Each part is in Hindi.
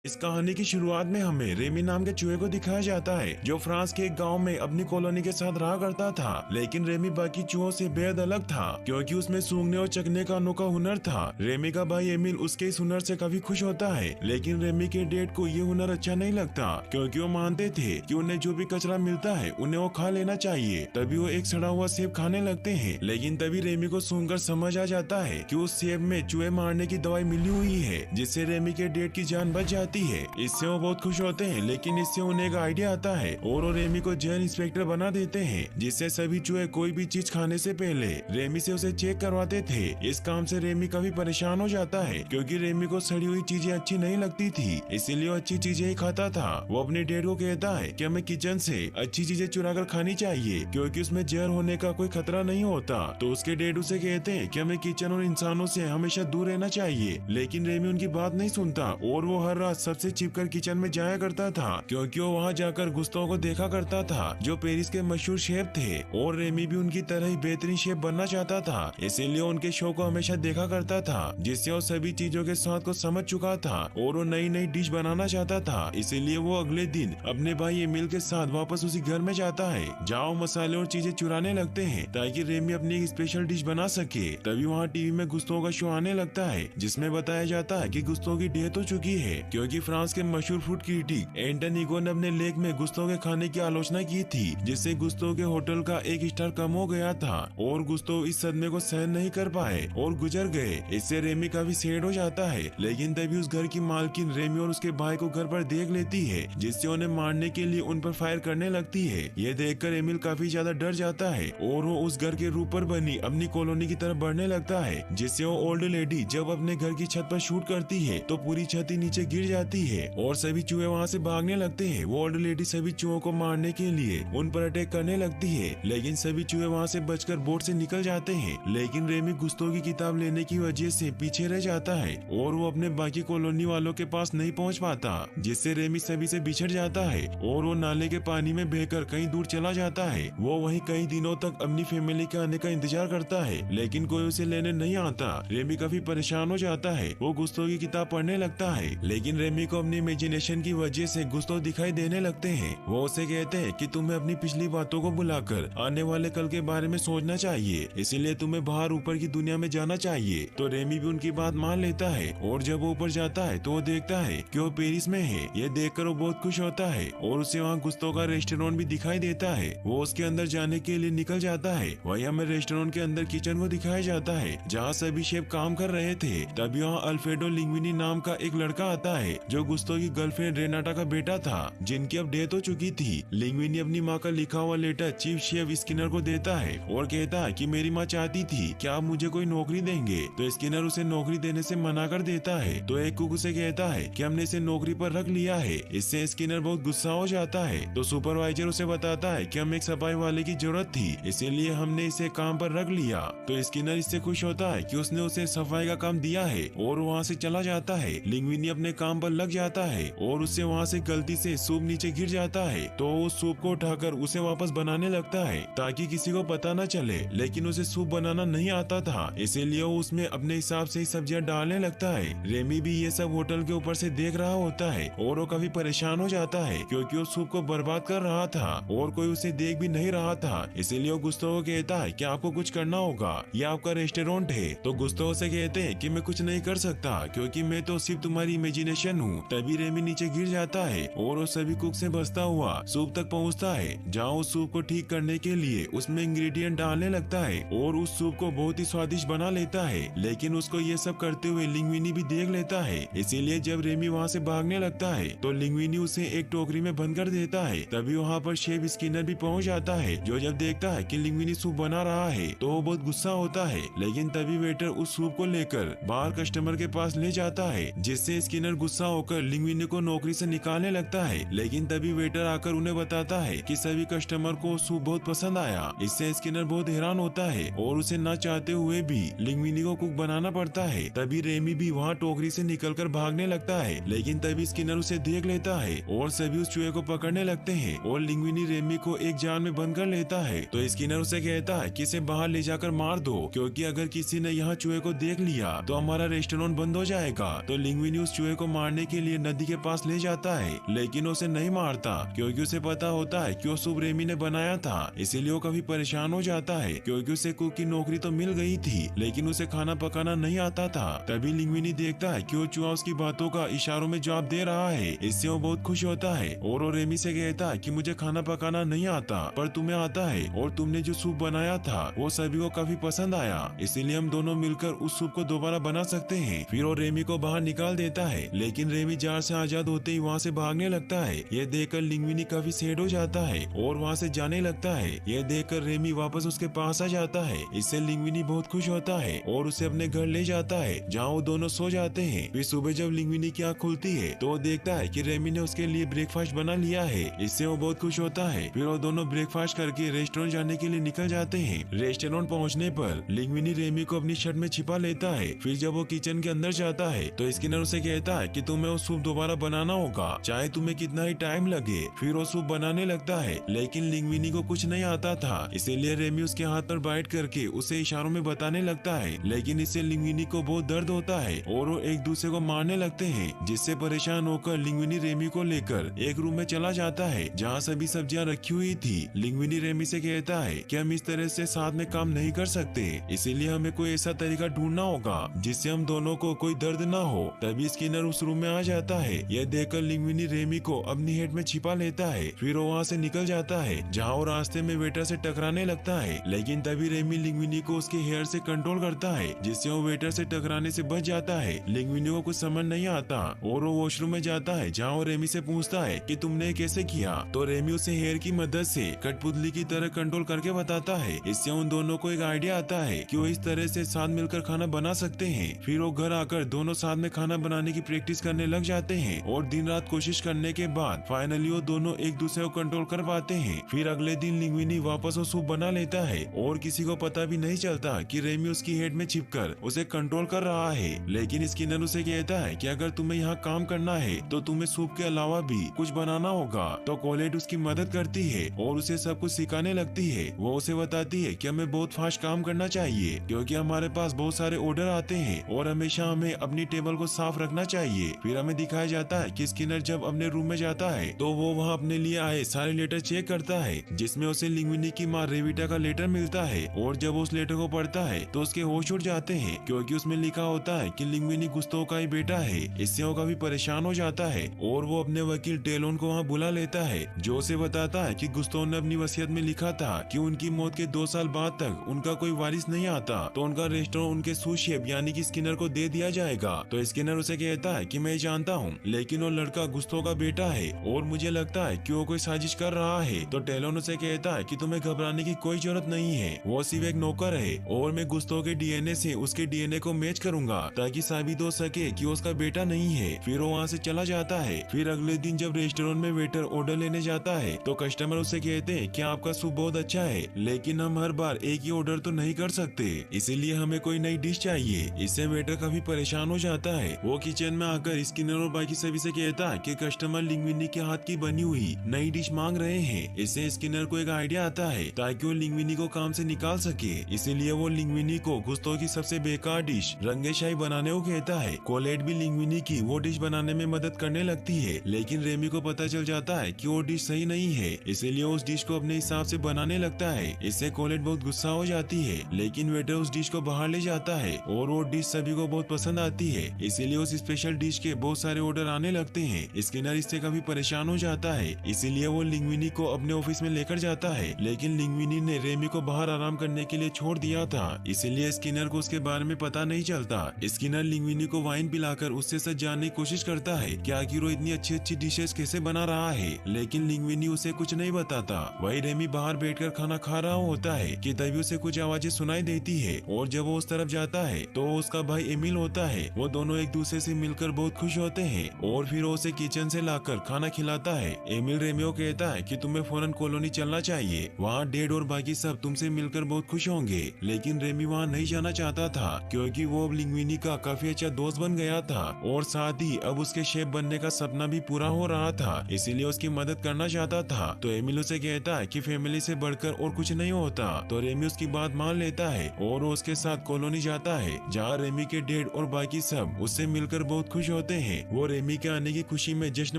इस कहानी की शुरुआत में हमें रेमी नाम के चूहे को दिखाया जाता है जो फ्रांस के एक गांव में अपनी कॉलोनी के साथ रहा करता था। लेकिन रेमी बाकी चूहों से बेहद अलग था क्योंकि उसमें सूंघने और चखने का अनोखा हुनर था। रेमी का भाई एमिल उसके इस हुनर से काफी खुश होता है, लेकिन रेमी के डैड को ये हुनर अच्छा नहीं लगता क्योंकि वो मानते थे कि उन्हें जो भी कचरा मिलता है उन्हें वो खा लेना चाहिए। तभी वो एक सड़ा हुआ सेब खाने लगते हैं, लेकिन तभी रेमी को सूंघकर समझ आ जाता है कि उस सेब में चूहे मारने की दवाई मिली हुई है जिससे रेमी के डैड की जान बच जाती है। इससे वो बहुत खुश होते हैं, लेकिन इससे उन्हें एक आइडिया आता है और वो रेमी को जेल इंस्पेक्टर बना देते हैं जिससे सभी चूहे कोई भी चीज खाने से पहले रेमी से उसे चेक करवाते थे। इस काम से रेमी काफी परेशान हो जाता है क्योंकि रेमी को सड़ी हुई चीजें अच्छी नहीं लगती थी, इसीलिए वो अच्छी चीजें ही खाता था। वो अपने डैड को कहता है कि हमें किचन से अच्छी चीजें चुरा कर खानी चाहिए क्योंकि उसमें जहर होने का कोई खतरा नहीं होता। तो उसके डैड उसे कहते हैं कि हमें किचन और इंसानों से हमेशा दूर रहना चाहिए, लेकिन रेमी उनकी बात नहीं सुनता और वो हर रात सबसे छिपकर किचन में जाया करता था क्योंकि वो वहाँ जाकर गुस्तों को देखा करता था जो पेरिस के मशहूर शेफ थे और रेमी भी उनकी तरह ही बेहतरीन शेफ बनना चाहता था, इसीलिए उनके शो को हमेशा देखा करता था जिससे वो सभी चीजों के स्वाद को समझ चुका था और वो नई नई डिश बनाना चाहता था। इसीलिए वो अगले दिन अपने भाई एमिल के साथ वापस उसी घर में जाता है जहाँ मसाले और चीजें चुराने लगते हैं ताकि रेमी अपनी एक स्पेशल डिश बना सके। तभी वहाँ टीवी में गुस्तों का शो आने लगता है जिसमें बताया जाता है कि गुस्तों की डेथ हो चुकी है क्योंकि फ्रांस के मशहूर फूड क्रिटिक एंटन इगो ने अपने लेख में गुस्तों के खाने की आलोचना की थी जिससे गुस्तों के होटल का एक स्टार कम हो गया था और गुस्तों इस सदमे को सहन नहीं कर पाए और गुजर गए। इससे रेमी काफी सैड हो जाता है, लेकिन तभी उस घर की मालकिन रेमी और उसके भाई को घर पर देख लेती है जिससे उन्हें मारने के लिए उन पर फायर करने लगती है। ये देखकर एमिल काफी ज्यादा डर जाता है और वो उस घर के रूप पर बनी अपनी कॉलोनी की तरफ बढ़ने लगता है जिससे वो ओल्ड लेडी जब अपने घर की छत पर शूट करती है तो पूरी छत ही नीचे गिर जाती है और सभी चूहे वहाँ से भागने लगते हैं। वो ओल्ड लेडी सभी चूहों को मारने के लिए उन पर अटैक करने लगती है, लेकिन सभी चूहे वहाँ से बचकर बोट से निकल जाते हैं। लेकिन रेमी गुस्तों की किताब लेने की वजह से पीछे रह जाता है और वो अपने बाकी कॉलोनी वालों के पास नहीं पहुँच पाता जिससे रेमी सभी से बिछड़ जाता है और वो नाले के पानी में बहकर कहीं दूर चला जाता है। वो वहीं कई दिनों तक अपनी फैमिली के आने का इंतजार करता है, लेकिन कोई उसे लेने नहीं आता। रेमी काफी परेशान हो जाता है। वो गुस्तों की किताब पढ़ने लगता है, लेकिन रेमी को अपनी इमेजिनेशन की वजह से गुस्तों दिखाई देने लगते हैं। वो उसे कहते हैं कि तुम्हें अपनी पिछली बातों को भुलाकर आने वाले कल के बारे में सोचना चाहिए, इसीलिए तुम्हें बाहर ऊपर की दुनिया में जाना चाहिए। तो रेमी भी उनकी बात मान लेता है और जब वो ऊपर जाता है तो वो देखता है कि वो पेरिस में है। ये देखकर वो बहुत खुश होता है और उसे वहाँ गुस्तों का रेस्टोरेंट भी दिखाई देता है। वो उसके अंदर जाने के लिए निकल जाता है। वही हमें रेस्टोरेंट के अंदर किचन को दिखाया जाता है जहाँ सभी शेफ काम कर रहे थे। तभी वहाँ अल्फ्रेडो लिंग्विनी नाम का एक लड़का आता है जो गुस्तों की गर्लफ्रेंड रेनाटा का बेटा था जिनकी अब डेथ हो चुकी थी। लिंग्विनी अपनी माँ का लिखा हुआ लेटर चीफ शेफ स्किनर को देता है और कहता है कि मेरी माँ चाहती थी कि आप मुझे कोई नौकरी देंगे, तो स्किनर उसे नौकरी देने से मना कर देता है। तो एक कुक उसे कहता है कि हमने इसे नौकरी पर रख लिया है। इससे स्किनर बहुत गुस्सा हो जाता है। तो सुपरवाइजर उसे बताता है कि हमें एक सफाई वाले की जरूरत थी, इसीलिए हमने इसे काम पर रख लिया। तो स्किनर इससे खुश होता है कि उसने उसे सफाई का काम दिया है और वहाँ से चला जाता है। लिंग्विनी अपने काम पर लग जाता है और उससे वहाँ से गलती से सूप नीचे गिर जाता है, तो उस सूप को उठाकर उसे वापस बनाने लगता है ताकि किसी को पता न चले, लेकिन उसे सूप बनाना नहीं आता था, इसीलिए वो उसमें अपने हिसाब से ही सब्जियां डालने लगता है। रेमी भी ये सब होटल के ऊपर से देख रहा होता है और वो काफी परेशान हो जाता है क्योंकि वो सूप को बर्बाद कर रहा था और कोई उसे देख भी नहीं रहा था। इसीलिए वो गुस्तों को कहता है कि आपको कुछ करना होगा, ये आपका रेस्टोरेंट है। तो गुस्तों से कहते हैं कि मैं कुछ नहीं कर सकता क्योंकि मैं तो सिर्फ तुम्हारी इमेजिनेशन हूँ। तभी रेमी नीचे गिर जाता है और वो सभी कुक से बचता हुआ सूप तक पहुँचता है जहाँ उस सूप को ठीक करने के लिए उसमें इंग्रेडिएंट डालने लगता है और उस सूप को बहुत ही स्वादिष्ट बना लेता है। लेकिन उसको ये सब करते हुए लिंग्विनी भी देख लेता है, इसीलिए जब रेमी वहाँ से भागने लगता है तो लिंग्विनी उसे एक टोकरी में बंद कर देता है। तभी वहाँ पर शेफ स्किनर भी पहुँच जाता है जो जब देखता है कि लिंग्विनी सूप बना रहा है तो वो बहुत गुस्सा होता है। लेकिन तभी वेटर उस सूप को लेकर बाहर कस्टमर के पास ले जाता है जिससे स्किनर गुस्सा होकर लिंग्विनी को नौकरी से निकालने लगता है। लेकिन तभी वेटर आकर उन्हें बताता है कि सभी कस्टमर को सूप बहुत पसंद आया। इससे स्किनर बहुत हैरान होता है और उसे न चाहते हुए भी लिंग्विनी को कुक बनाना पड़ता है। तभी रेमी भी वहाँ टोकरी से निकलकर भागने लगता है, लेकिन तभी स्किनर उसे देख लेता है और सभी उस चूहे को पकड़ने लगते हैं और लिंग्विनी रेमी को एक जाल में बंद कर लेता है। तो स्किनर उसे कहता है कि इसे बाहर ले जाकर मार दो क्योंकि अगर किसी ने यहाँ चूहे को देख लिया तो हमारा रेस्टोरेंट बंद हो जाएगा। तो लिंग्विनी उस चूहे को मारने मारने के लिए नदी के पास ले जाता है, लेकिन उसे नहीं मारता क्योंकि उसे पता होता है कि वो सूप रेमी ने बनाया था। इसीलिए वो काफी परेशान हो जाता है क्योंकि उसे कुक की नौकरी तो मिल गई थी, लेकिन उसे खाना पकाना नहीं आता था। तभी लिंग्विनी देखता है कि वो चूहा उसकी बातों का इशारों में जवाब दे रहा है। इससे वो बहुत खुश होता है और वो रेमी से कहता है कि मुझे खाना पकाना नहीं आता, पर तुम्हें आता है और तुमने जो सूप बनाया था वो सभी को काफी पसंद आया, इसीलिए हम दोनों मिलकर उस सूप को दोबारा बना सकते हैं। फिर वो रेमी को बाहर निकाल देता है, लेकिन रेमी जार से आजाद होते ही वहाँ से भागने लगता है। यह देखकर लिंग्विनी काफी सैड हो जाता है और वहाँ से जाने लगता है। यह देखकर रेमी वापस उसके पास आ जाता है। इससे लिंग्विनी बहुत खुश होता है और उसे अपने घर ले जाता है जहाँ वो दोनों सो जाते हैं। फिर सुबह जब लिंग्विनी की आँख खुलती है तो वो देखता है कि रेमी ने उसके लिए ब्रेकफास्ट बना लिया है। इससे वो बहुत खुश होता है। फिर वो दोनों ब्रेकफास्ट करके रेस्टोरेंट जाने के लिए निकल जाते हैं। रेस्टोरेंट पहुँचने पर लिंग्विनी रेमी को अपनी शर्ट में छिपा लेता है। फिर जब वो किचन के अंदर जाता है तो स्किनर उसे कहता है कि तुम्हें वो सूप दोबारा बनाना होगा, चाहे तुम्हें कितना ही टाइम लगे। फिर वो सूप बनाने लगता है, लेकिन लिंग्विनी को कुछ नहीं आता था, इसीलिए रेमी उसके हाथ पर बाइट करके उसे इशारों में बताने लगता है। लेकिन इससे लिंग्विनी को बहुत दर्द होता है और वो एक दूसरे को मारने लगते हैं, जिससे परेशान होकर लिंग्विनी रेमी को लेकर एक रूम में चला जाता है जहाँ सभी सब्जियां रखी हुई थी। लिंग्विनी रेमी से कहता है कि हम इस तरह से साथ में काम नहीं कर सकते, इसीलिए हमें कोई ऐसा तरीका ढूंढना होगा जिससे हम दोनों को कोई दर्द ना हो। तभी स्किनर उस रूम में आ जाता है। यह देखकर लिंग्विनी रेमी को अपनी हेड में छिपा लेता है। फिर वो वहाँ से निकल जाता है जहाँ वो रास्ते में वेटर से टकराने लगता है, लेकिन तभी रेमी लिंग्विनी को उसके हेयर से कंट्रोल करता है, जिससे वो वेटर से टकराने से बच जाता है। लिंग्विनी को कुछ समझ नहीं आता और वो वॉशरूम में जाता है जहाँ वो रेमी से पूछता है कि तुमने कैसे किया। तो रेमी उसे हेयर की मदद से कठपुतली की तरह कंट्रोल करके बताता है। इससे उन दोनों को एक आइडिया आता है कि वो इस तरह से साथ मिलकर खाना बना सकते हैं। फिर वो घर आकर दोनों साथ में खाना बनाने की प्रैक्टिस करने लग जाते हैं और दिन रात कोशिश करने के बाद फाइनली वो दोनों एक दूसरे को कंट्रोल कर पाते हैं। फिर अगले दिन लिंग्विनी वापस वो सूप बना लेता है और किसी को पता भी नहीं चलता कि रेमी उसकी हेड में छिपकर उसे कंट्रोल कर रहा है। लेकिन स्किनर उसे कहता है कि अगर तुम्हें यहाँ काम करना है तो तुम्हें सूप के अलावा भी कुछ बनाना होगा। तो कोलेट उसकी मदद करती है और उसे सब कुछ सिखाने लगती है। वो उसे बताती है कि हमें बहुत फास्ट काम करना चाहिए क्योंकि हमारे पास बहुत सारे ऑर्डर आते हैं और हमेशा हमें अपनी टेबल को साफ रखना चाहिए। फिर हमें दिखाया जाता है कि स्किनर जब अपने रूम में जाता है तो वो वहाँ अपने लिए आए सारे लेटर चेक करता है, जिसमें उसे लिंग्विनी की माँ रेविटा का लेटर मिलता है। और जब वो उस लेटर को पढ़ता है तो उसके होश उड़ जाते हैं क्योंकि उसमें लिखा होता है कि लिंग्विनी गुस्ताव का ही बेटा है। इससे वो काफी परेशान हो जाता है और वो अपने वकील टेलोन को वहाँ बुला लेता है, जो उसे बताता है कि गुस्ताव ने अपनी वसीयत में लिखा था कि उनकी मौत के 2 साल बाद तक उनका कोई वारिस नहीं आता तो उनका रेस्टोरेंट उनके सूशेफ यानी कि स्किनर को दे दिया जाएगा। तो स्किनर उसे कहता है कि मैं जानता हूँ, लेकिन वो लड़का गुस्ताव का बेटा है और मुझे लगता है कि वो कोई साजिश कर रहा है। तो टेलोन उसे कहता है कि तुम्हें घबराने की कोई जरूरत नहीं है, वो सिर्फ एक नौकर है और मैं गुस्ताव के डीएनए से उसके डीएनए को मैच करूंगा ताकि साबित हो सके कि उसका बेटा नहीं है। फिर वो वहाँ से चला जाता है। फिर अगले दिन जब रेस्टोरेंट में वेटर ऑर्डर लेने जाता है तो कस्टमर उससे कहते हैं कि आपका सूप बहुत अच्छा है, लेकिन हम हर बार एक ही ऑर्डर तो नहीं कर सकते, इसीलिए हमें कोई नई डिश चाहिए। इससे वेटर काफी परेशान हो जाता है। वो किचन में आकर स्किनर और बाकी सभी से कहता है कि कस्टमर लिंग्विनी के हाथ की बनी हुई नई डिश मांग रहे हैं। इससे स्किनर को एक आइडिया आता है ताकि वो लिंग्विनी को काम से निकाल सके, इसीलिए वो लिंग्विनी को गुस्ताव की सबसे बेकार डिश रंगे शाही बनाने को कहता है। कोलेट भी लिंग्विनी की वो डिश बनाने में मदद करने लगती है, लेकिन रेमी को पता चल जाता है कि वो डिश सही नहीं है, इसीलिए उस डिश को अपने हिसाब से बनाने लगता है। इससे कोलेट बहुत गुस्सा हो जाती है, लेकिन वेटर उस डिश को बाहर ले जाता है और वो डिश सभी को बहुत पसंद आती है, इसीलिए उस स्पेशल डिश के बहुत सारे ऑर्डर आने लगते हैं। स्किनर इससे काफी परेशान हो जाता है, इसीलिए वो लिंग्विनी को अपने ऑफिस में लेकर जाता है, लेकिन लिंग्विनी ने रेमी को बाहर आराम करने के लिए छोड़ दिया था, इसीलिए स्किनर को उसके बारे में पता नहीं चलता। स्किनर लिंग्विनी को वाइन पिलाकर उससे सच जानने की कोशिश करता है कि आखिर वो इतनी अच्छी अच्छी डिशेस कैसे बना रहा है, लेकिन लिंग्विनी उसे कुछ नहीं बताता। वही रेमी बाहर बैठकर खाना खा रहा होता है कि तभी उसे कुछ आवाजें सुनाई देती है और जब वो उस तरफ जाता है तो उसका भाई एमिल होता है। वो दोनों एक दूसरे से मिलकर बहुत खुश होते हैं और फिर वो उसे किचन से लाकर खाना खिलाता है। एमिल रेमी को कहता है कि तुम्हें फौरन कॉलोनी चलना चाहिए, वहाँ डेड और बाकी सब तुमसे मिलकर बहुत खुश होंगे। लेकिन रेमी वहाँ नहीं जाना चाहता था क्योंकि वो अब लिंग्विनी का काफी अच्छा दोस्त बन गया था और साथ ही अब उसके शेफ बनने का सपना भी पूरा हो रहा था, इसीलिए उसकी मदद करना चाहता था। तो एमिल उसे कहता है कि फैमिली से बढ़कर और कुछ नहीं होता। तो रेमी उसकी बात मान लेता है और वो उसके साथ कॉलोनी जाता है जहाँ रेमी के डेड और बाकी सब उससे मिलकर बहुत खुश होते हैं वो रेमी के आने की खुशी में जश्न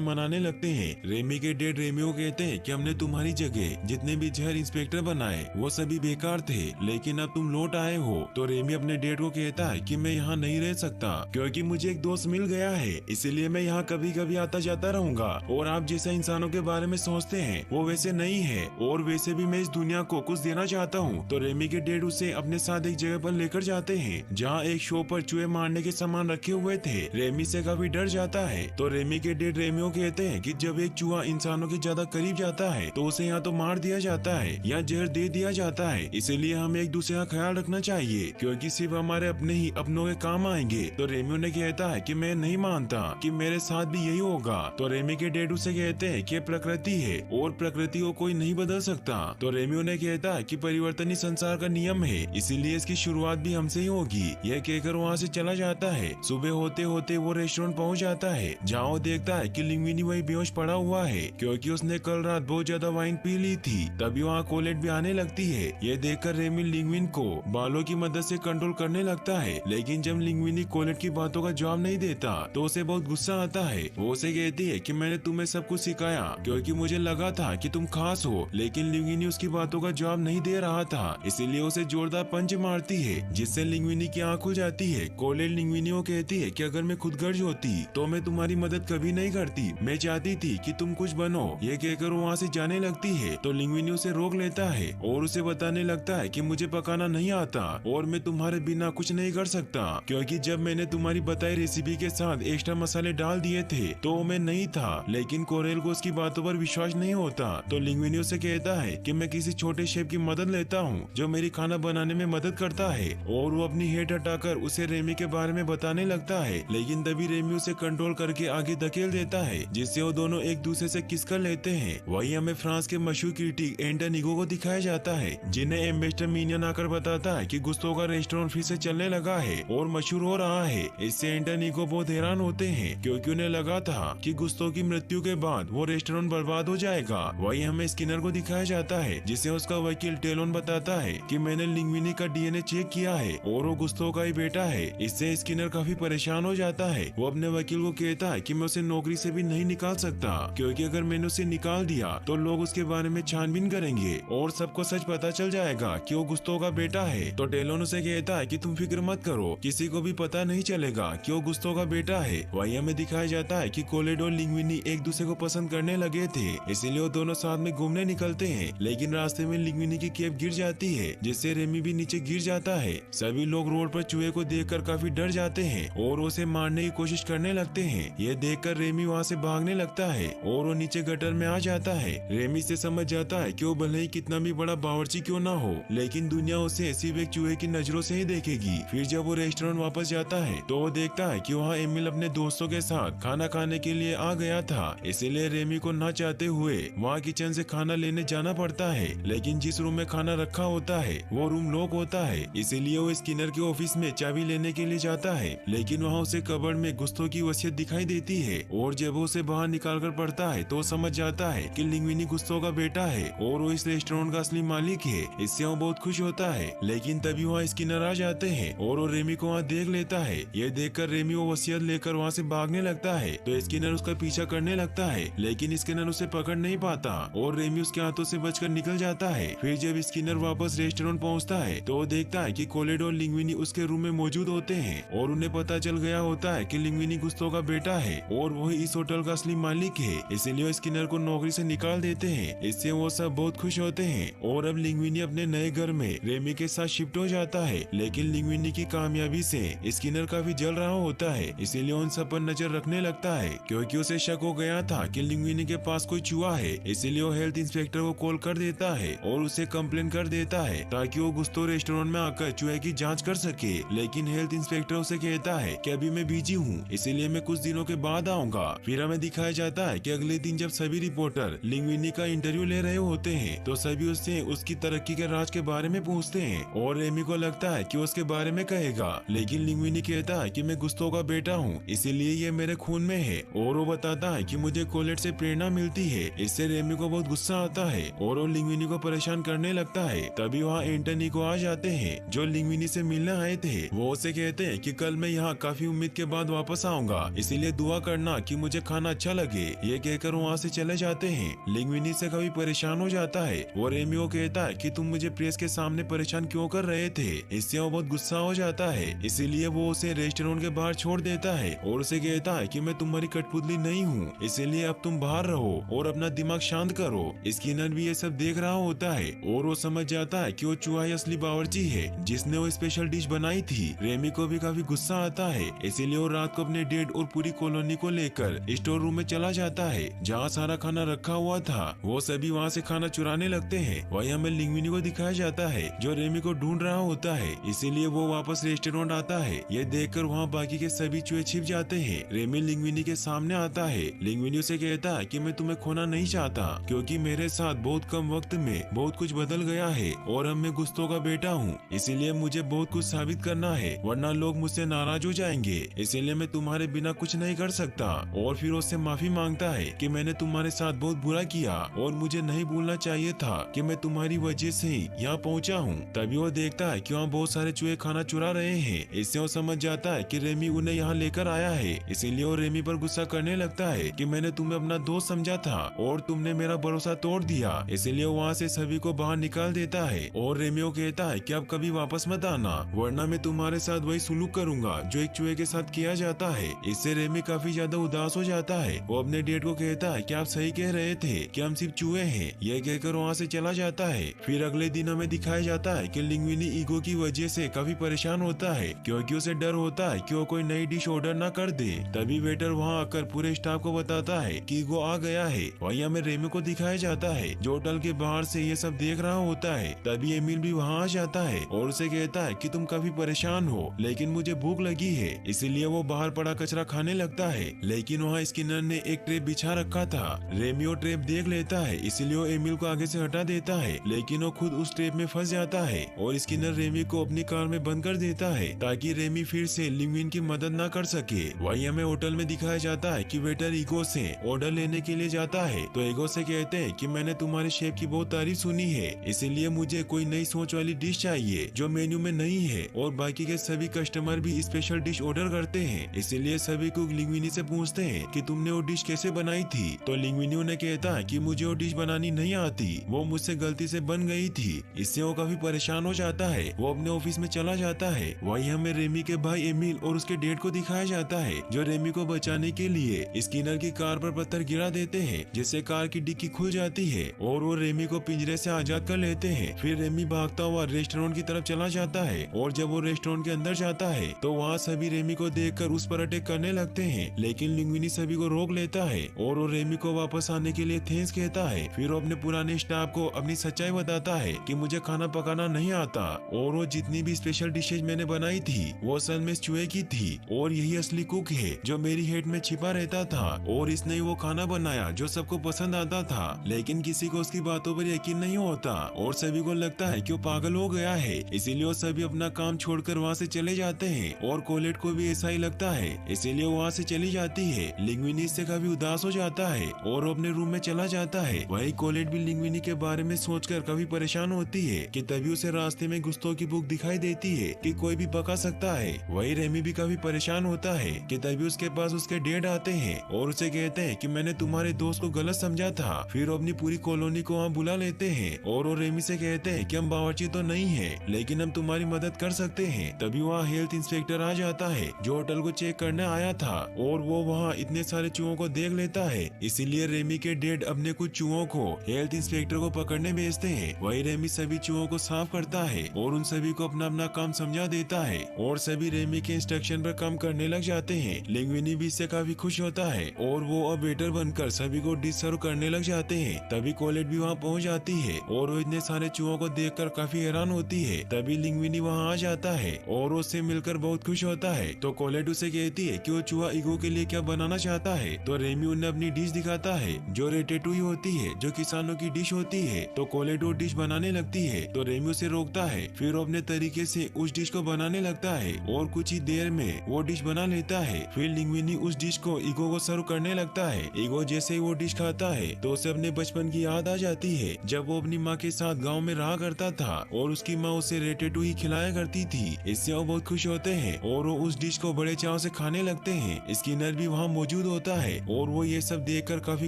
मनाने लगते हैं। रेमी के डैड रेमी को कहते हैं कि हमने तुम्हारी जगह जितने भी जहर इंस्पेक्टर बनाए वो सभी बेकार थे, लेकिन अब तुम लौट आए हो। तो रेमी अपने डैड को कहता है कि मैं यहाँ नहीं रह सकता क्योंकि मुझे एक दोस्त मिल गया है, इसीलिए मैं यहाँ कभी कभी आता जाता रहूंगा। और आप जैसा इंसानों के बारे में सोचते हैं वो वैसे नहीं है, और वैसे भी मैं इस दुनिया को कुछ देना चाहता हूँ। तो रेमी के डैड उसे अपने साथ एक जगह पर लेकर जाते हैं जहाँ एक शो पर चूहे मारने के सामान रखे हुए थे। रेमी से काफी डर जाता है। तो रेमी के डैड रेमी को कहते हैं कि जब एक चूहा इंसानों के ज्यादा करीब जाता है तो उसे या तो मार दिया जाता है या जहर दे दिया जाता है, इसीलिए हमें एक दूसरे का ख्याल रखना चाहिए क्योंकि सिर्फ हमारे अपने ही अपनों के काम आएंगे। तो रेमी ने कहता है कि मैं नहीं मानता कि मेरे साथ भी यही होगा। तो रेमी के डैड उसे कहते हैं कि प्रकृति है और प्रकृति को कोई नहीं बदल सकता। तो रेमी उन्हें कहता है कि परिवर्तन ही संसार का नियम है, इसीलिए इसकी शुरुआत भी हमसे ही होगी। यह कहकर वहाँ से चला जाता है। सुबह होते होते वो रेस्टोरेंट पहुँच जाता है जहाँ वो देखता है कि लिंग्विनी वही बेहोश पड़ा हुआ है क्योंकि उसने कल रात बहुत ज्यादा वाइन पी ली थी। तभी वहाँ कोलेट भी आने लगती है। ये देखकर रेमी लिंग्विन को बालों की मदद से कंट्रोल करने लगता है, लेकिन जब लिंग्विनी कोलेट की बातों का जवाब नहीं देता तो उसे बहुत गुस्सा आता है। वो उसे कहती है कि मैंने तुम्हें सब कुछ सिखाया क्योंकि मुझे लगा था कि तुम खास हो, लेकिन लिंग्विनी उसकी बातों का जवाब नहीं दे रहा था, इसीलिए उसे जोरदार पंच मारती है जिससे लिंग्विनी की आँख खुल जाती है। कोलेट लिंग्विनी को कहती है कि अगर मैं खुद गर्ज होती तो मैं तुम्हारी मदद कभी नहीं करती, मैं चाहती थी कि तुम कुछ बनो। ये कहकर वो वहाँ से जाने लगती है। तो लिंग्विनी उसे रोक लेता है और उसे बताने लगता है कि मुझे पकाना नहीं आता और मैं तुम्हारे बिना कुछ नहीं कर सकता क्योंकि जब मैंने तुम्हारी बताई रेसिपी के साथ एक्स्ट्रा मसाले डाल दिए थे तो मैं नहीं था, लेकिन कोरेल को उसकी बातों पर विश्वास नहीं होता। तो लिंग्विनी उसे कहता है कि मैं किसी छोटे शेफ की मदद लेता हूँ जो मेरी खाना बनाने में मदद करता है, और वो अपनी हेड हटाकर उसे रेमी के बारे में बताने लगता है, लेकिन तभी रेमी उसे कंट्रोल करके आगे धकेल देता है जिससे वो दोनों एक दूसरे से किस कर लेते हैं। वही हमें फ्रांस के मशहूर क्रिटिक एंटोनिगो को दिखाया जाता है जिन्हें एम्बेसडर मिनियन आकर बताता है कि गुस्तों का रेस्टोरेंट फिर से चलने लगा है और मशहूर हो रहा है। इससे एंटोनिगो बहुत हैरान होते हैं क्योंकि उन्हें लगा था कि गुस्तों की मृत्यु के बाद वो रेस्टोरेंट बर्बाद हो जाएगा। वही हमें स्किनर को दिखाया जाता है जिसे उसका वकील टेलोन बताता है कि मैंने लिंग्विनी का डीएनए चेक किया है और वो गुस्तों का ही बेटा है। इससे स्किनर काफी परेशान हो जाता है। वो अपने वकील को कहता है कि मैं उसे नौकरी से भी नहीं निकाल सकता क्योंकि अगर मैंने उसे निकाल दिया तो लोग उसके बारे में छानबीन करेंगे और सबको सच पता चल जाएगा कि वो गुस्तों का बेटा है। तो टेलोन उसे कहता है कि तुम फिक्र मत करो, किसी को भी पता नहीं चलेगा कि वो गुस्तों का बेटा है। वही हमें दिखाया जाता है कि कोलेड और लिंग्विनी एक दूसरे को पसंद करने लगे थे, इसीलिए वो दोनों साथ में घूमने निकलते हैं, लेकिन रास्ते में लिंग्विनी की कैप गिर जाती है जिससे रेमी भी नीचे गिर जाता है। सभी लोग रोड पर चूहे को देखकर काफी डर जाते हैं और उसे मारने की कोशिश करने लगते हैं। ये देखकर रेमी वहाँ से भागने लगता है और वो नीचे गटर में आ जाता है। रेमी से समझ जाता है कि वो भले ही कितना भी बड़ा बावर्ची क्यों ना हो, लेकिन दुनिया उसे सिर्फ एक चूहे की नजरों से ही देखेगी। फिर जब वो रेस्टोरेंट वापस जाता है तो वो देखता है कि वहाँ एमिल अपने दोस्तों के साथ खाना खाने के लिए आ गया था, इसीलिए रेमी को ना चाहते हुए वहाँ किचन से खाना लेने जाना पड़ता है, लेकिन जिस रूम में खाना रखा होता है वो रूम लॉक होता है, इसीलिए वो स्किनर के ऑफिस में चाबी लेने के लिए जाता है, लेकिन वहाँ उसे कबर्ड में गुस्तों की वसीयत दिखाई देती है और जब वो उसे बाहर निकाल कर पढ़ता है तो समझ जाता है कि लिंग्विनी गुस्तों का बेटा है और वो इस रेस्टोरेंट का असली मालिक है। इससे वो बहुत खुश होता है, लेकिन तभी वहाँ स्किनर आ जाते हैं और वो रेमी को वहाँ देख लेता है। ये देखकर रेमी वो वसीयत लेकर वहाँ से भागने लगता है तो स्किनर उसका पीछा करने लगता है, लेकिन स्किनर उसे पकड़ नहीं पाता और रेमी उसके हाथों से बचकर निकल जाता है। फिर जब स्किनर वापस रेस्टोरेंट पहुँचता है तो वो देखता है कि कोलेड और लिंग्विनी उसके रूम में मौजूद होते हैं और उन्हें पता चल गया होता है कि लिंग्विनी गुस्तों का बेटा है और वही इस होटल का असली मालिक है, इसलिए स्किनर को नौकरी से निकाल देते हैं। इससे वो सब बहुत खुश होते हैं और अब लिंग्विनी अपने नए घर में रेमी के साथ शिफ्ट हो जाता है, लेकिन लिंग्विनी की कामयाबी से स्किनर काफी जल रहा होता है, इसीलिए उन सब पर नजर रखने लगता है क्योंकि उसे शक हो गया था कि लिंग्विनी के पास कोई चूहा है। इसीलिए वो हेल्थ इंस्पेक्टर को कॉल कर देता है और उसे कंप्लेन कर देता है ताकि वो गुस्तो रेस्टोरेंट में आकर चूहे की जाँच कर सके, लेकिन हेल्थ इंस्पेक्टर उसे कहता है कि अभी मैं बिजी हूँ, इसीलिए मैं कुछ दिनों के बाद आऊंगा। फिर हमें दिखाया जाता है कि अगले दिन जब सभी रिपोर्टर लिंग्विनी का इंटरव्यू ले रहे होते हैं तो सभी उससे उसकी तरक्की के राज के बारे में पूछते हैं और रेमी को लगता है कि उसके बारे में कहेगा, लेकिन लिंग्विनी कहता है कि मैं गुस्तों का बेटा हूँ, इसीलिए ये मेरे खून में है, और वो बताता है कि मुझे कोलेट से प्रेरणा मिलती है। इससे रेमी को बहुत गुस्सा आता है और वो लिंग्विनी को परेशान करने लगता है। तभी वहाँ एंटोनिगो आ जाते हैं जो लिंग्विनी से मिलने आए थे। वो उसे कहते हैं कि कल मैं यहाँ काफी उम्मीद के बाद वापस वापस आऊंगा, इसीलिए दुआ करना कि मुझे खाना अच्छा लगे। ये कहकर वहाँ से चले जाते हैं। लिंग्विनी से कभी परेशान हो जाता है और रेमी को कहता है कि तुम मुझे प्रेस के सामने परेशान क्यों कर रहे थे। इससे वो बहुत गुस्सा हो जाता है, इसीलिए वो उसे रेस्टोरेंट के बाहर छोड़ देता है और उसे कहता है कि मैं तुम्हारी कठपुतली नहीं हूँ, इसीलिए अब तुम बाहर रहो और अपना दिमाग शांत करो। स्किनर भी ये सब देख रहा होता है और वो समझ जाता है कि वो चूहा ही असली बावर्ची है जिसने वो स्पेशल डिश बनाई थी। रेमी को भी काफी गुस्सा आता है, इसीलिए वो रात को अपने डेड और पूरी कॉलोनी को लेकर स्टोर रूम में चला जाता है जहाँ सारा खाना रखा हुआ था। वो सभी वहाँ से खाना चुराने लगते हैं। वही हमें लिंग्विनी को दिखाया जाता है जो रेमी को ढूंढ रहा होता है, इसीलिए वो वापस रेस्टोरेंट आता है। ये देखकर वहाँ बाकी के सभी चूहे छिप जाते हैं। रेमी लिंग्विनी के सामने आता है। लिंग्विनी से कहता है कि मैं तुम्हें खोना नहीं चाहता क्योंकि मेरे साथ बहुत कम वक्त में बहुत कुछ बदल गया है और अब मैं गुस्तों का बेटा हूँ, इसीलिए मुझे बहुत कुछ साबित करना है वरना लोग मुझसे नाराज हो जाएंगे, इसीलिए मैं तुम्हारे बिना कुछ नहीं कर सकता। और फिर उससे माफी मांगता है कि मैंने तुम्हारे साथ बहुत बुरा किया और मुझे नहीं भूलना चाहिए था कि मैं तुम्हारी वजह से यहाँ पहुँचा हूँ। तभी वो देखता है कि वहाँ बहुत सारे चूहे खाना चुरा रहे हैं। इससे वो समझ जाता है कि रेमी उन्हें यहाँ लेकर आया है, इसीलिए वो रेमी पर गुस्सा करने लगता है कि मैंने तुम्हें अपना दोस्त समझा था और तुमने मेरा भरोसा तोड़ दिया। इसीलिए वहाँ से सभी को बाहर निकाल देता है और रेमी को कहता है कि अब कभी वापस मत आना वरना मैं तुम्हारे साथ वही सुलूक करूंगा जो एक चूहे के साथ किया जाता है। इससे रेमी काफी ज्यादा उदास हो जाता है। वो अपने डेड को कहता है कि आप सही कह रहे थे कि हम सिर्फ चूहे हैं। यह कहकर वहाँ से चला जाता है। फिर अगले दिन हमें दिखाया जाता है कि लिंग्विनी ईगो की वजह से काफी परेशान होता है क्योंकि उसे डर होता है कि वो कोई नई डिश ऑर्डर न कर दे। तभी वेटर वहाँ आकर पूरे स्टाफ को बताता है कि ईगो आ गया है। वहीं हमें रेमी को दिखाया जाता है जो होटल के बाहर से ये सब देख रहा होता है। तभी एमिल भी वहाँ आ जाता है और उसे कहता है कि तुम काफी परेशान हो लेकिन मुझे भूख लगी है, इसीलिए वो बाहर पड़ा कचरा खाने लगता है। लेकिन वहाँ स्किनर ने एक ट्रैप बिछा रखा था। रेमी वो ट्रैप देख लेता है, इसलिए वो एमिल को आगे से हटा देता है, लेकिन वो खुद उस ट्रैप में फंस जाता है और स्किनर रेमी को अपनी कार में बंद कर देता है ताकि रेमी फिर से लिंग्विन की मदद न कर सके। वही हमें होटल में दिखाया जाता है कि वेटर ईगो से ऑर्डर लेने के लिए जाता है तो ईगो से कहते हैं कि मैंने तुम्हारे शेफ की बहुत तारीफ सुनी है, इसीलिए मुझे कोई नई सोच वाली डिश चाहिए जो मेन्यू में नहीं है। और बाकी के सभी कस्टमर भी स्पेशल डिश ऑर्डर करते हैं, इसीलिए सभी को लिंग्विनी से पूछते हैं कि तुमने वो डिश कैसे बनाई थी। तो लिंग्विनी उन्हें कहता है कि मुझे वो डिश बनानी नहीं आती, वो मुझसे गलती से बन गई थी। इससे वो काफी परेशान हो जाता है। वो अपने ऑफिस में चला जाता है। वही हमें रेमी के भाई एमिल और उसके डेड को दिखाया जाता है जो रेमी को बचाने के लिए स्किनर की कार पर पत्थर गिरा देते हैं जिससे कार की डिक्की खुल जाती है और वो रेमी को पिंजरे से आजाद कर लेते हैं। फिर रेमी भागता हुआ रेस्टोरेंट की तरफ चला जाता है और जब वो रेस्टोरेंट के अंदर जाता है तो वहाँ सभी रेमी को देखकर उस पर अटैक करने लगते हैं, लेकिन लिंग्विनी सभी को रोक लेता है और वो रेमी को वापस आने के लिए थैंक्स कहता है। फिर वो अपने पुराने स्टाफ को अपनी सच्चाई बताता है कि मुझे खाना पकाना नहीं आता और वो जितनी भी स्पेशल डिशेज मैंने बनाई थी वो असल में चूहे की थी और यही असली कुक है जो मेरी हेड में छिपा रहता था और इसने वो खाना बनाया जो सबको पसंद आता था, लेकिन किसी को उसकी बातों पर यकीन नहीं होता और सभी को लगता है कि वो पागल हो गया है। इसीलिए वो सभी अपना काम छोड़कर वहाँ से चले जाते हैं और कोलेट को भी ऐसा ही लगता है, इसीलिए वहाँ से चली जाती है। लिंग्विनी इससे काफी उदास हो जाता है और वो अपने रूम में चला जाता है। वही कोलेट भी लिंग्विनी के बारे में सोचकर काफी परेशान होती है कि तभी उसे रास्ते में गुस्तों की बुक दिखाई देती है कि कोई भी पका सकता है। वही रेमी भी काफी परेशान होता है कि तभी उसके पास उसके डेड आते हैं और उसे कहते हैं कि मैंने तुम्हारे दोस्त को गलत समझा था। फिर अपनी पूरी कॉलोनी को वहाँ बुला लेते हैं और वो रेमी से कहते हैं कि हम बावर्ची तो नहीं है लेकिन हम तुम्हारी मदद कर सकते हैं। तभी वहाँ हेल्थ इंस्पेक्टर आ जाता है जो होटल को चेक करने आया था और वो वहाँ इतने सारे चूहों को देख लेता है, इसीलिए रेमी के डेड अपने कुछ चूहों को हेल्थ इंस्पेक्टर को पकड़ने भेजते हैं। वही रेमी सभी चूहों को साफ करता है और उन सभी को अपना अपना काम समझा देता है और सभी रेमी के इंस्ट्रक्शन पर काम करने लग जाते हैं। लिंग्विनी भी इससे काफी खुश होता है और वो अब वेटर बनकर सभी को डिश सर्व करने लग जाते हैं। तभी कोलेट भी वहाँ पहुँच जाती है और वो इतने सारे चूहों को देखकर काफी हैरान होती है। तभी लिंग्विनी वहाँ आ जाता है और उससे मिलकर बहुत खुश होता है। तो कोलेट उसे कहती है कि वो चूहा ईगो के लिए क्या बनाना चाहता है। तो रेमी उन्हें अपनी डिश दिखाता है जो रेटेटुई होती है जो किसानों की डिश होती है। तो कोलेट वो डिश बनाने लगती है तो रेमी उसे रोकता है। फिर वो अपने तरीके से उस डिश को बनाने लगता है और कुछ ही देर में वो डिश बना लेता है। फिर लिंग्विनी उस डिश को ईगो को सर्व करने लगता है। ईगो जैसे ही वो डिश खाता है तो उसे अपने बचपन की याद आ जाती है जब वो अपनी माँ के साथ गाँव में रहा करता था और उसकी माँ उसे रेटेटुई खिलाया करती थी। इससे वो बहुत खुश होते हैं और वो उस डिश को बड़े चाव उसे खाने लगते हैं। स्किनर भी वहाँ मौजूद होता है और वो ये सब देखकर काफी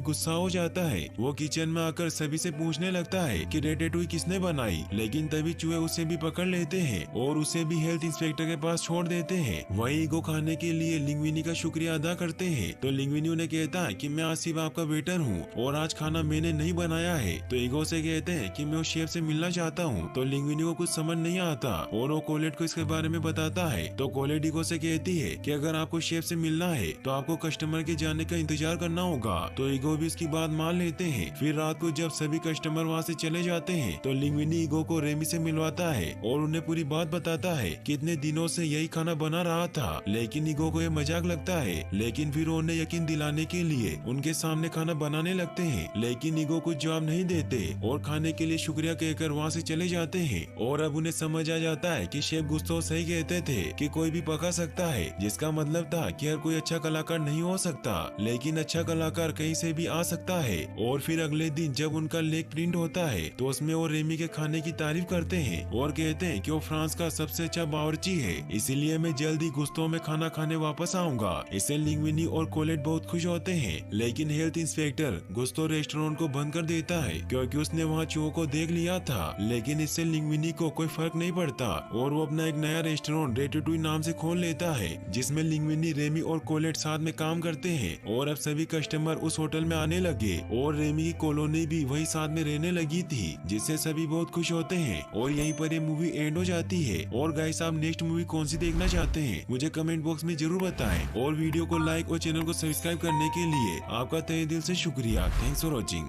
गुस्सा हो जाता है। वो किचन में आकर सभी से पूछने लगता है कि रेटेटुई किसने बनाई, लेकिन तभी चूहे उसे भी पकड़ लेते हैं और उसे भी हेल्थ इंस्पेक्टर के पास छोड़ देते हैं। वही ईगो खाने के लिए लिंग्विनी का शुक्रिया अदा करते हैं। तो लिंग्विनी उन्हें कहता है कि मैं आज सिर्फ आपका वेटर हूँ और आज खाना मैंने नहीं बनाया है। तो ईगो से कहते हैं कि मैं उस शेफ से मिलना चाहता हूँ। तो लिंग्विनी को कुछ समझ नहीं आता और वो कोलेट को इसके बारे में बताता है। तो कोलेट ईगो से कहती है कि अगर आपको शेफ से मिलना है तो आपको कस्टमर के जाने का इंतजार करना होगा। तो ईगो भी इसकी बात मान लेते हैं। फिर रात को जब सभी कस्टमर वहाँ से चले जाते हैं तो लिंग्विनी ईगो को रेमी से मिलवाता है और उन्हें पूरी बात बताता है कि इतने दिनों से यही खाना बना रहा था, लेकिन ईगो को ये मजाक लगता है। लेकिन फिर उन्हें यकीन दिलाने के लिए उनके सामने खाना बनाने लगते हैं, लेकिन ईगो कुछ जवाब नहीं देते और खाने के लिए शुक्रिया कहकर वहाँ से चले जाते हैं। और अब उन्हें समझ आ जाता है कि शेफ गुस्टो सही कहते थे कि कोई भी पका सकता है, जिसका मतलब था कि हर कोई अच्छा कलाकार नहीं हो सकता, लेकिन अच्छा कलाकार कहीं से भी आ सकता है। और फिर अगले दिन जब उनका लेख प्रिंट होता है तो उसमें वो रेमी के खाने की तारीफ करते हैं और कहते हैं कि वो फ्रांस का सबसे अच्छा बावर्ची है, इसीलिए मैं जल्दी गुस्तों में खाना खाने वापस आऊंगा। इससे लिंग्विनी और कोलेट बहुत खुश होते हैं, लेकिन हेल्थ इंस्पेक्टर गुस्तो रेस्टोरेंट को बंद कर देता है क्योंकि उसने वहाँ चूहों को देख लिया था। लेकिन इससे लिंग्विनी को कोई फर्क नहीं पड़ता और वो अपना एक नया रेस्टोरेंट रेटेटुई नाम से खोल लेता है, जिसमें लिंग्विनी, रेमी और कोलेट साथ में काम करते हैं। और अब सभी कस्टमर उस होटल में आने लगे और रेमी की कॉलोनी भी वही साथ में रहने लगी थी, जिससे सभी बहुत खुश होते हैं। और यहीं पर ये मूवी एंड हो जाती है। और गाइस, आप नेक्स्ट मूवी कौन सी देखना चाहते हैं मुझे कमेंट बॉक्स में जरूर बताएं और वीडियो को लाइक और चैनल को सब्सक्राइब करने के लिए आपका तहे दिल से शुक्रिया। Thanks for watching.